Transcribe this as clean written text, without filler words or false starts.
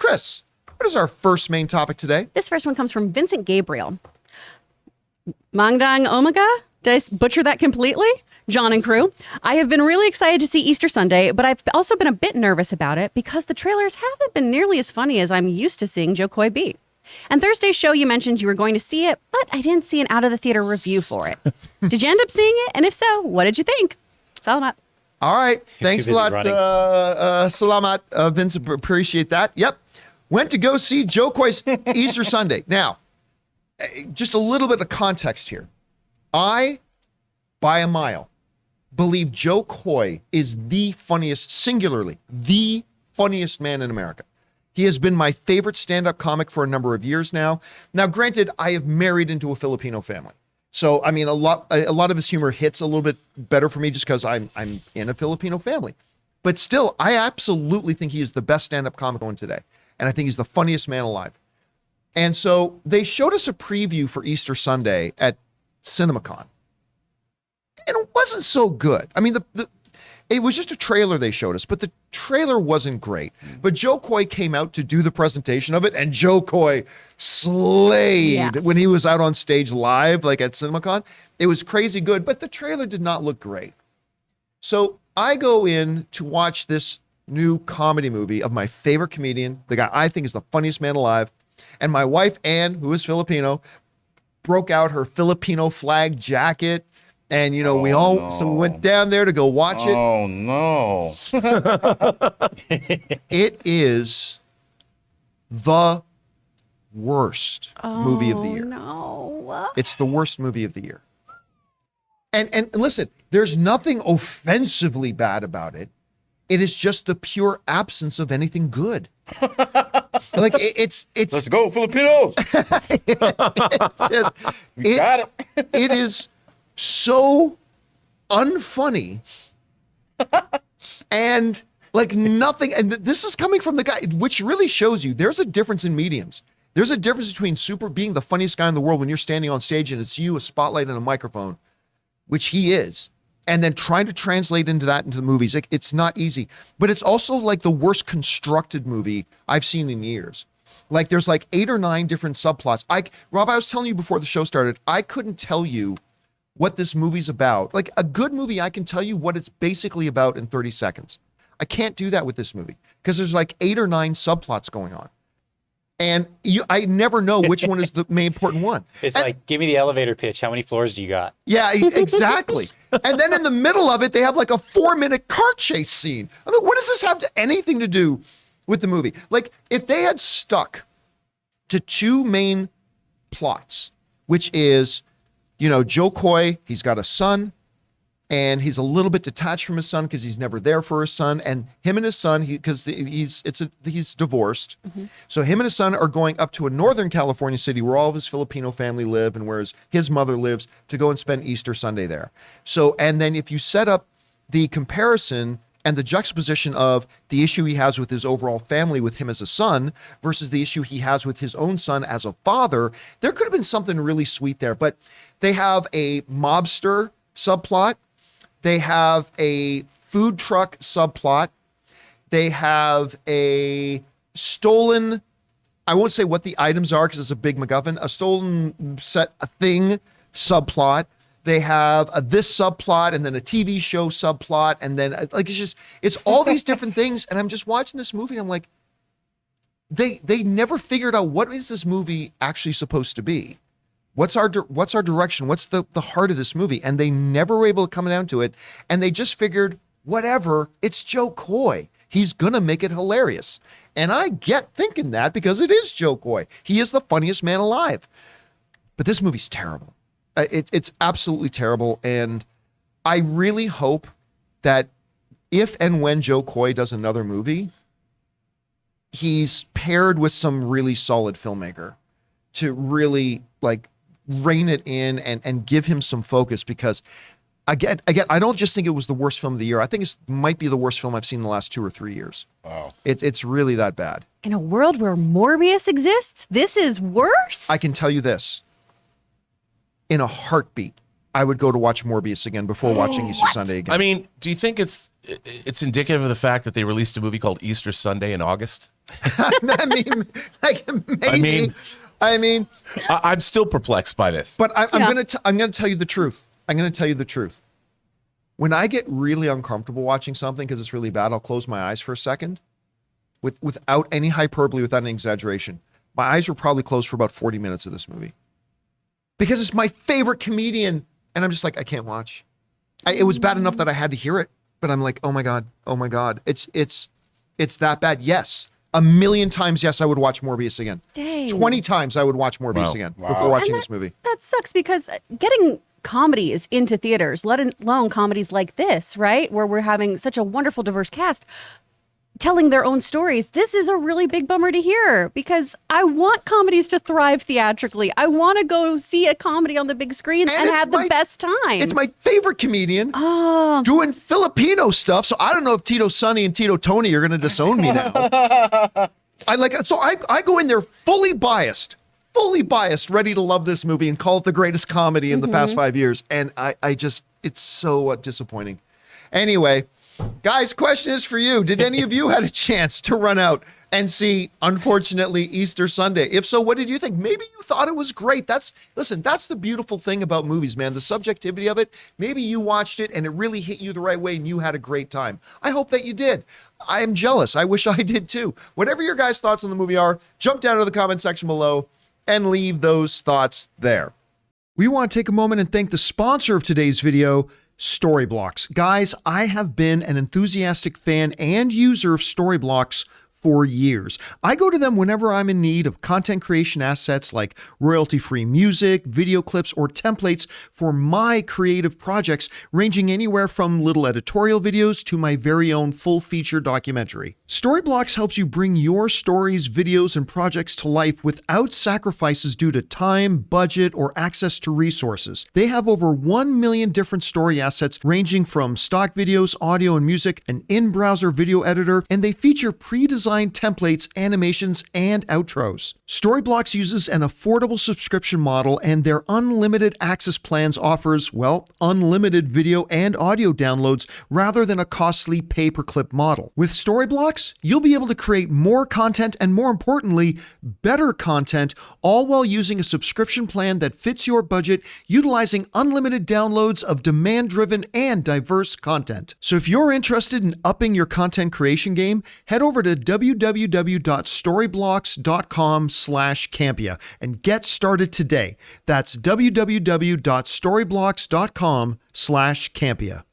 Chris, what is our first main topic today? This first one comes from Vincent Gabriel. Magandang, umaga? Did I butcher that completely? John and crew, I have been really excited to see Easter Sunday, but I've also been a bit nervous about it because the trailers haven't been nearly as funny as I'm used to seeing Jo Koy be. And Thursday's show, you mentioned you were going to see it, but I didn't see an out-of-the-theater review for it. Did you end up seeing it? And if so, what did you think? Salamat. All right. Thanks a lot, Salamat, Vince. Appreciate that. Yep. Went to go see Jo Koy's Easter Sunday. Now, just a little bit of context here. I, by a mile, believe Jo Koy is the funniest, singularly, the funniest man in America. He has been my favorite stand-up comic for a number of years now. Now, granted, I have married into a Filipino family. So, I mean, a lot of his humor hits a little bit better for me just because I'm in a Filipino family. But still, I absolutely think he is the best stand-up comic on today. And I think he's the funniest man alive. And so they showed us a preview for Easter Sunday at CinemaCon. And it wasn't so good. I mean, it was just a trailer they showed us, but the trailer wasn't great. But Jo Koy came out to do the presentation of it, and Jo Koy slayed when he was out on stage live, like at CinemaCon. It was crazy good, but the trailer did not look great. So I go in to watch this new comedy movie of my favorite comedian, the guy I think is the funniest man alive, and my wife, Anne, who is Filipino, broke out her Filipino flag jacket. And, you know, so we went down there to go watch it. Oh, no. It is the worst movie of the year. No. It's the worst movie of the year. And listen, there's nothing offensively bad about it. It is just the pure absence of anything good. Like it's Let's go, Filipinos. We got it. It is so unfunny and like nothing. And this is coming from the guy, which really shows you there's a difference in mediums. There's a difference between being the funniest guy in the world when you're standing on stage and it's you, a spotlight and a microphone, which he is, and then trying to translate into the movies. It's not easy, but it's also like the worst constructed movie I've seen in years. Like there's like 8 or 9 different subplots. Rob, I was telling you before the show started, I couldn't tell you what this movie's about. Like a good movie, I can tell you what it's basically about in 30 seconds. I can't do that with this movie because there's like 8 or 9 subplots going on. And I never know which one is the main important one. It's like, give me the elevator pitch. How many floors do you got? Yeah, exactly. And then in the middle of it, they have like a 4-minute car chase scene. I mean, what does this have anything to do with the movie? Like if they had stuck to 2 main plots, which is, you know, Jo Koy, he's got a son, and he's a little bit detached from his son because he's never there for his son. And him and his son, he's divorced. Mm-hmm. So him and his son are going up to a Northern California city where all of his Filipino family live and where his mother lives to go and spend Easter Sunday there. So, and then if you set up the comparison and the juxtaposition of the issue he has with his overall family with him as a son versus the issue he has with his own son as a father, there could have been something really sweet there. But they have a mobster subplot. They have a food truck subplot. They have a stolen, I won't say what the items are because it's a big MacGuffin, a stolen thing subplot. They have this subplot and then a TV show subplot. And then like, it's all these different things. And I'm just watching this movie and I'm like, they never figured out what is this movie actually supposed to be? What's our direction? What's the heart of this movie? And they never were able to come down to it. And they just figured, whatever, it's Jo Koy. He's going to make it hilarious. And I get thinking that because it is Jo Koy. He is the funniest man alive. But this movie's terrible. It's absolutely terrible. And I really hope that if and when Jo Koy does another movie, he's paired with some really solid filmmaker to really like rein it in and give him some focus, because again, I don't just think it was the worst film of the year. I think it might be the worst film I've seen in the last 2 or 3 years. Wow. It's really that bad. In a world where Morbius exists, this is worse? I can tell you this. In a heartbeat, I would go to watch Morbius again before watching Easter Sunday again. I mean, do you think it's indicative of the fact that they released a movie called Easter Sunday in August? I mean, like, maybe. I'm still perplexed by this. But I'm gonna tell you the truth. I'm gonna tell you the truth. When I get really uncomfortable watching something because it's really bad, I'll close my eyes for a second, without any hyperbole, without any exaggeration. My eyes were probably closed for about 40 minutes of this movie because it's my favorite comedian, and I'm just like, I can't watch. It was bad enough that I had to hear it, but I'm like, oh my god, it's that bad. Yes. 1,000,000 times, yes, I would watch Morbius again. Dang. 20 times I would watch Morbius again before watching this movie. That sucks because getting comedies into theaters, let alone comedies like this, right? Where we're having such a wonderful, diverse cast telling their own stories. This is a really big bummer to hear because I want comedies to thrive theatrically. I want to go see a comedy on the big screen and have the best time. It's my favorite comedian doing Filipino stuff. So I don't know if Tito Sonny and Tito Tony are going to disown me now. I go in there fully biased, ready to love this movie and call it the greatest comedy in the past 5 years. And it's so disappointing. Anyway, guys, question is for you. Did any of you had a chance to run out and see, unfortunately, Easter Sunday? If so, what did you think? Maybe you thought it was great. That's the beautiful thing about movies, man. The subjectivity of it. Maybe you watched it and it really hit you the right way and you had a great time. I hope that you did. I am jealous. I wish I did too. Whatever your guys' thoughts on the movie are, jump down to the comment section below and leave those thoughts there. We want to take a moment and thank the sponsor of today's video, Storyblocks. Guys, I have been an enthusiastic fan and user of Storyblocks for years. I go to them whenever I'm in need of content creation assets like royalty-free music, video clips, or templates for my creative projects, ranging anywhere from little editorial videos to my very own full-feature documentary. Storyblocks helps you bring your stories, videos, and projects to life without sacrifices due to time, budget, or access to resources. They have over 1 million different story assets ranging from stock videos, audio and music, an in-browser video editor, and they feature pre-designed templates, animations, and outros. Storyblocks uses an affordable subscription model, and their unlimited access plans offers, well, unlimited video and audio downloads rather than a costly pay-per-clip model. With Storyblocks, you'll be able to create more content and, more importantly, better content, all while using a subscription plan that fits your budget, utilizing unlimited downloads of demand-driven and diverse content. So if you're interested in upping your content creation game, head over to www.storyblocks.com/Campea and get started today. That's www.storyblocks.com/Campea.